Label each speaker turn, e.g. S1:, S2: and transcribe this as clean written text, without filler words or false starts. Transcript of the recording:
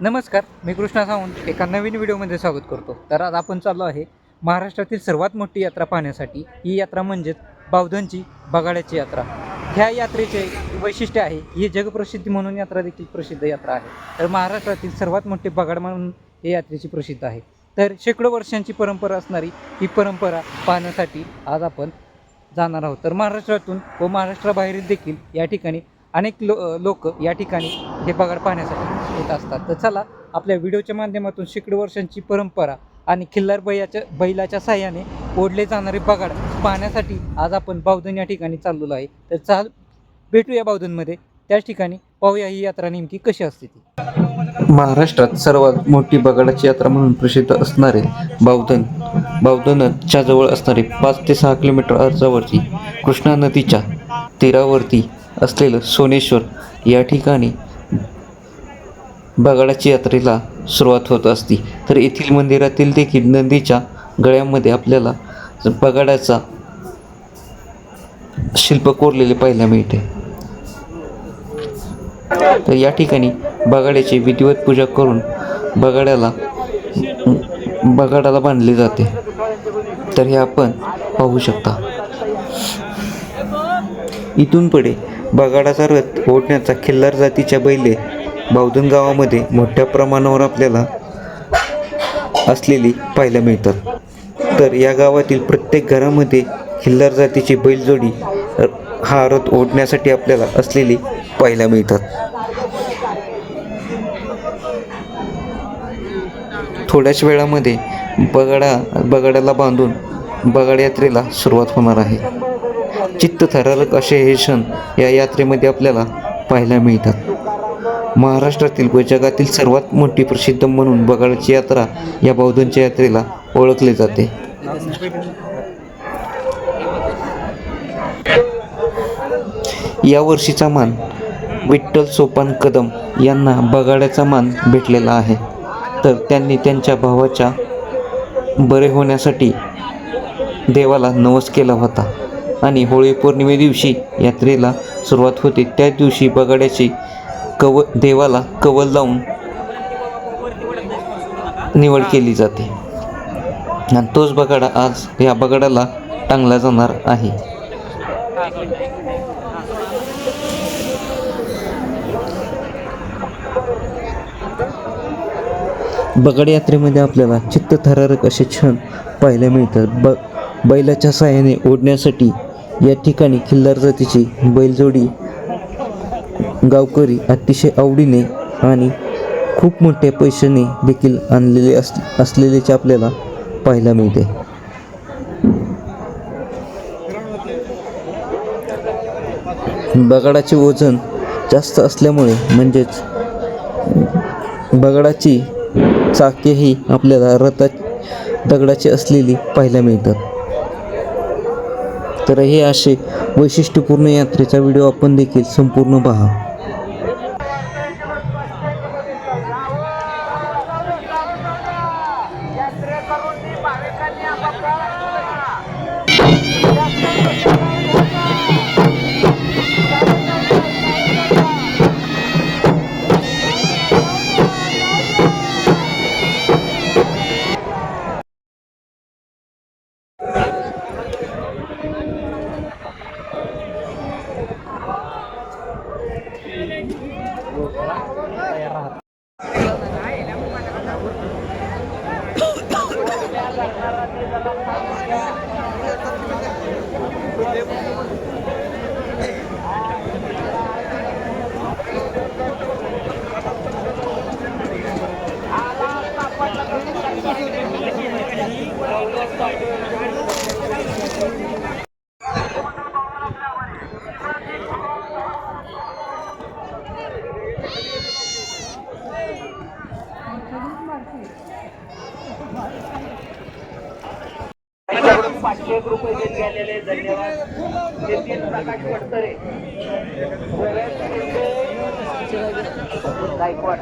S1: नमस्कार, मी कृष्णा सावंत एका नवीन व्हिडिओमध्ये स्वागत करतो. तर आज आपण चाललो आहे महाराष्ट्रातील सर्वात मोठी यात्रा पाहण्यासाठी. ही यात्रा म्हणजेच बावधनची बगाड्याची यात्रा. ह्या यात्रेचे वैशिष्ट्य आहे, ही जगप्रसिद्धी म्हणून यात्रा देखील प्रसिद्ध यात्रा आहे. तर महाराष्ट्रातील सर्वात मोठे बगाड म्हणून ही यात्रेची प्रसिद्ध आहे. तर शेकडो वर्षांची परंपरा असणारी ही परंपरा पाहण्यासाठी आज आपण जाणार आहोत. तर महाराष्ट्रातून व महाराष्ट्राबाहेरील देखील या ठिकाणी अनेक लोक या ठिकाणी हे बगाड पाहण्यासाठी येत असतात. तर चला आपल्या व्हिडिओच्या माध्यमातून शेकडो वर्षांची परंपरा आणि खिल्लार बैलाच्या साह्याने ओढले जाणारे बगाड पाहण्यासाठी आज आपण बावधन या ठिकाणी चाललेलो आहे. तर भेटूया बावधनमध्ये, त्याच ठिकाणी पाहूया ही यात्रा नेमकी कशी असते ती.
S2: महाराष्ट्रात सर्वात मोठी बगाडाची यात्रा म्हणून प्रसिद्ध असणारे बावधनच्या जवळ असणारे 5 ते 6 किलोमीटर अंतरावरती कृष्णा नदीच्या तीरावरती असलेलं सोनेश्वर या ठिकाणी बगाडाची यात्रेला सुरुवात होत असते. तर येथील मंदिरातील देखील नदीच्या गळ्यामध्ये आपल्याला बगाडाचा शिल्प कोरलेले पाहायला मिळते. तर या ठिकाणी बगाड्याची विधिवत पूजा करून बगाडाला बांधले जाते. तर हे आपण पाहू शकता. इथून पुढे बगाडाचा रथ ओढण्याचा खिल्लार जातीच्या बैले बावधन गावामध्ये मोठ्या प्रमाणावर आपल्याला असलेली पाहायला मिळतात. तर या गावातील प्रत्येक घरामध्ये खिल्लार जातीची बैलजोडी हा रथ ओढण्यासाठी आपल्याला असलेली पाहायला मिळतात. थोड्याच वेळामध्ये बगाडाला बांधून बगाड यात्रेला सुरुवात होणार आहे. चित्तथरारक असे हे क्षण या यात्रेमध्ये आपल्याला पाहायला मिळतात. महाराष्ट्रातील व जगातील सर्वात मोठी प्रसिद्ध म्हणून बगाडाची यात्रा या बावधनच्या यात्रेला ओळखले जाते. या वर्षीचा मान विठ्ठल सोपान कदम यांना बगाड्याचा मान भेटलेला आहे. तर त्यांनी त्यांच्या भावाच्या बरे होण्यासाठी देवाला नवस केला होता आणि होळी पौर्णिमे दिवशी यात्रेला सुरुवात होते. त्या दिवशी बगाड्याची देवाला कवल लावून निवड केली जाते आणि तोच बगाडा आज या बगाडाला टांगला जाणार आहे. बगाड यात्रेमध्ये आपल्याला चित्तथरारक असे क्षण पाहायला मिळतात. बैलाच्या साहाय्याने ओढण्यासाठी या ठिकाणी खिल्लार जातीची बैलजोडी गावकरी अतिशय आवडीने आणि खूप मोठ्या पैशाने देखील आणलेले असलेलेच आपल्याला पाहायला मिळते. बगाडाचे वजन जास्त असल्यामुळे म्हणजेच बगाडाची चाकेही आपल्याला दगडाची असलेली पाहायला मिळतात. तर हे असे वैशिष्ट्यपूर्ण यात्रेचा व्हिडिओ आपण देखील संपूर्ण पहा.
S3: ₹500 देत गेलेले धन्यवाद. नितीन प्रकाश पडतरे, गायकवाड.